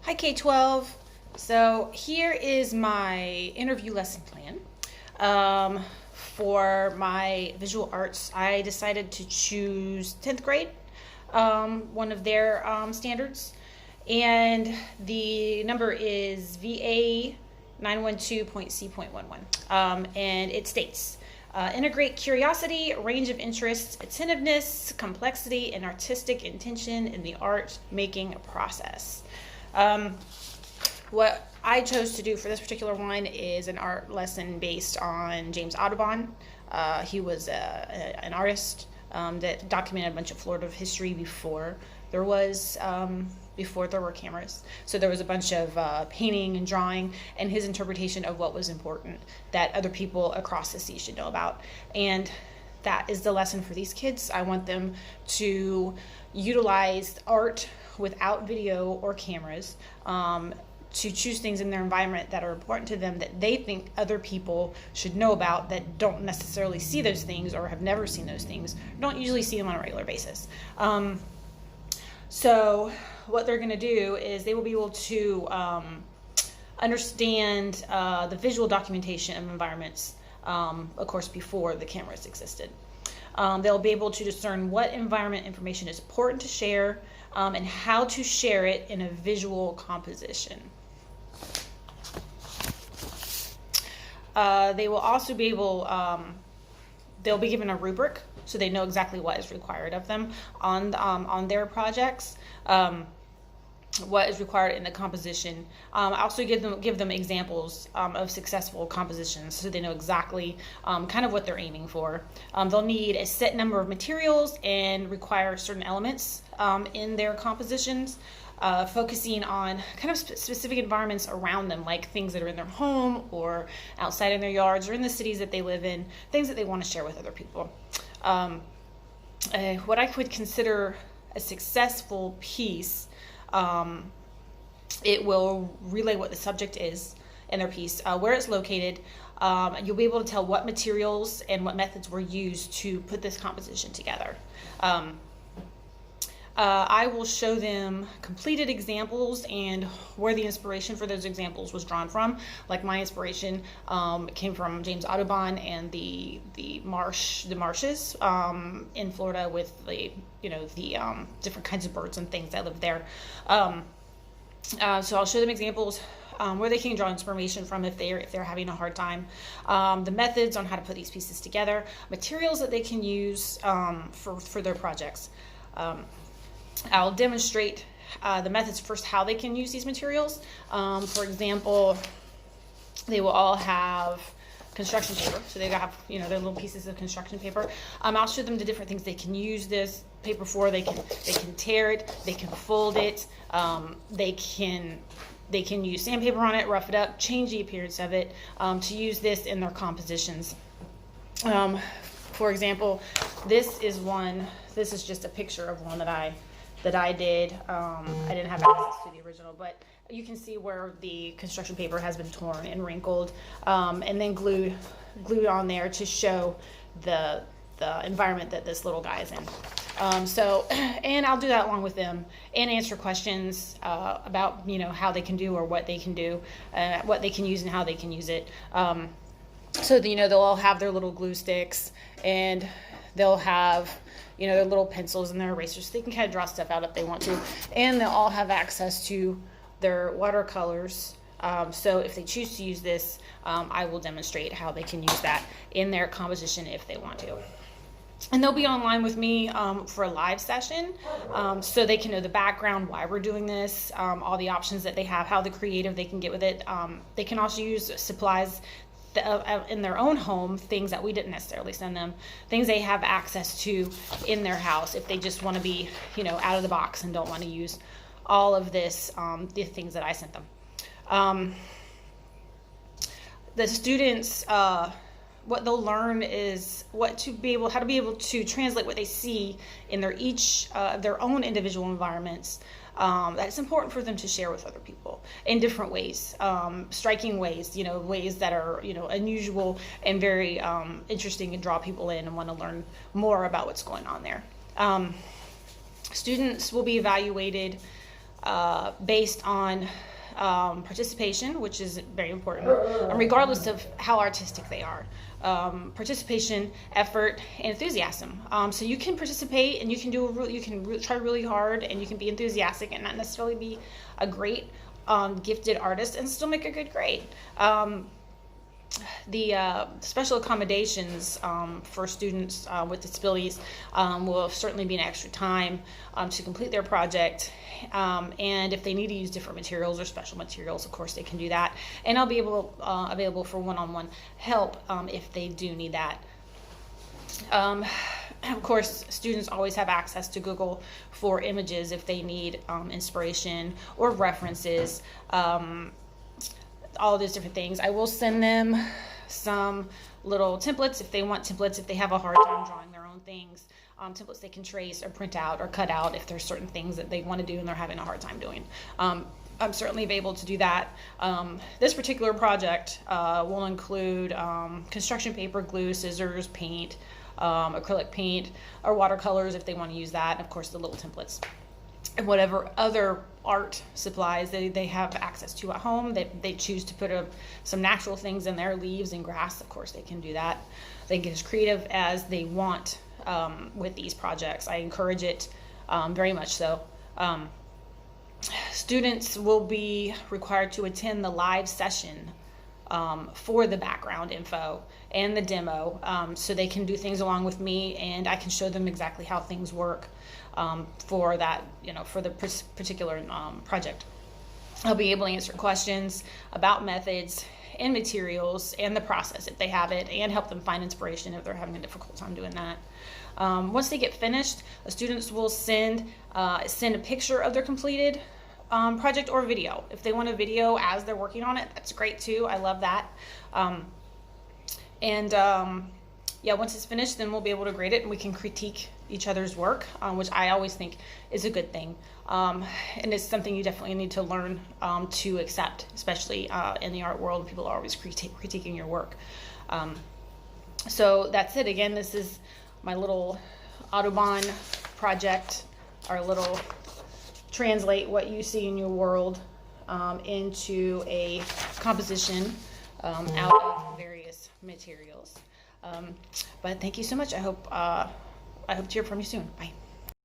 Hi K12. So here is my interview lesson plan. For my visual arts, I decided to choose 10th grade, one of their standards, and the number is VA 912.C.11, and it states, integrate curiosity, range of interests, attentiveness, complexity, and artistic intention in the art making process. What I chose to do for this particular one is an art lesson based on James Audubon. He was an artist that documented a bunch of Florida history before there were cameras. So there was a bunch of painting and drawing and his interpretation of what was important that other people across the sea should know about. And that is the lesson for these kids. I want them to utilize art without video or cameras, to choose things in their environment that are important to them that they think other people should know about that don't necessarily see those things or have never seen those things, don't usually see them on a regular basis. So what they're going to do is they will be able to understand the visual documentation of environments, of course, before the cameras existed. They'll be able to discern what environment information is important to share, and how to share it in a visual composition. They will also be able, they'll be given a rubric so they know exactly what is required of them on their projects, what is required in the composition. I also give them examples of successful compositions so they know exactly kind of what they're aiming for. They'll need a set number of materials and require certain elements in their compositions, focusing on kind of specific environments around them, like things that are in their home or outside in their yards or in the cities that they live in, things that they want to share with other people. What I would consider a successful piece, it will relay what the subject is in their piece, where it's located. You'll be able to tell what materials and what methods were used to put this composition together. I will show them completed examples and where the inspiration for those examples was drawn from. Like my inspiration came from James Audubon and the marshes in Florida with the different kinds of birds and things that live there. So I'll show them examples where they can draw inspiration from if they're having a hard time, the methods on how to put these pieces together, materials that they can use for their projects. I'll demonstrate the methods first, how they can use these materials. For example, they will all have construction paper, so they have their little pieces of construction paper. I'll show them the different things they can use this paper for. They can tear it, they can fold it, they can use sandpaper on it, rough it up, change the appearance of it, to use this in their compositions. For example, this is just a picture of one that I did. I didn't have access to the original, but you can see where the construction paper has been torn and wrinkled, and then glued on there to show the environment that this little guy is in. And I'll do that along with them and answer questions about how they can do or what they can do, what they can use and how they can use it. So they'll all have their little glue sticks, and they'll have their little pencils and their erasers, so they can kind of draw stuff out if they want to, and they'll all have access to their watercolors. So if they choose to use this, I will demonstrate how they can use that in their composition if they want to. And they'll be online with me for a live session, so they can know the background, why we're doing this, all the options that they have, how the creative they can get with it. They can also use supplies in their own home, things that we didn't necessarily send them, things they have access to in their house if they just want to be out of the box and don't want to use all of this, the things that I sent them. The students, what they'll learn is how to be able to translate what they see in their own individual environments. That's important for them to share with other people in different ways, striking ways, ways that are, unusual and very interesting and draw people in and want to learn more about what's going on there. Students will be evaluated based on participation, which is very important, regardless of how artistic they are. Participation, effort, and enthusiasm. So you can participate and you can try really hard, and you can be enthusiastic and not necessarily be a great gifted artist and still make a good grade. The special accommodations for students with disabilities will certainly be an extra time to complete their project, and if they need to use different materials or special materials, of course they can do that, and I'll be available for one-on-one help if they do need that. Of course, students always have access to Google for images if they need inspiration or references. All those different things. I will send them some little templates if they want templates, if they have a hard time drawing their own things, templates they can trace or print out or cut out if there's certain things that they want to do and they're having a hard time doing. I'm certainly able to do that. This particular project will include construction paper, glue, scissors, paint, acrylic paint, or watercolors if they want to use that, and of course the little templates. And whatever other art supplies they have access to at home, they choose to put some natural things in there, leaves and grass, of course they can do that. They can get as creative as they want with these projects. I encourage it very much so. Students will be required to attend the live session for the background info and the demo, so they can do things along with me, and I can show them exactly how things work for that, for the particular project. I'll be able to answer questions about methods and materials and the process if they have it, and help them find inspiration if they're having a difficult time doing that. Once they get finished, the students will send a picture of their completed project or video. If they want a video as they're working on it, that's great too. I love that. Yeah, once it's finished, then we'll be able to grade it and we can critique each other's work, which I always think is a good thing. And it's something you definitely need to learn to accept, especially in the art world. People are always critiquing your work. So that's it. Again, this is my little Audubon project, our little translate what you see in your world into a composition out of various materials. But thank you so much. I hope to hear from you soon. Bye.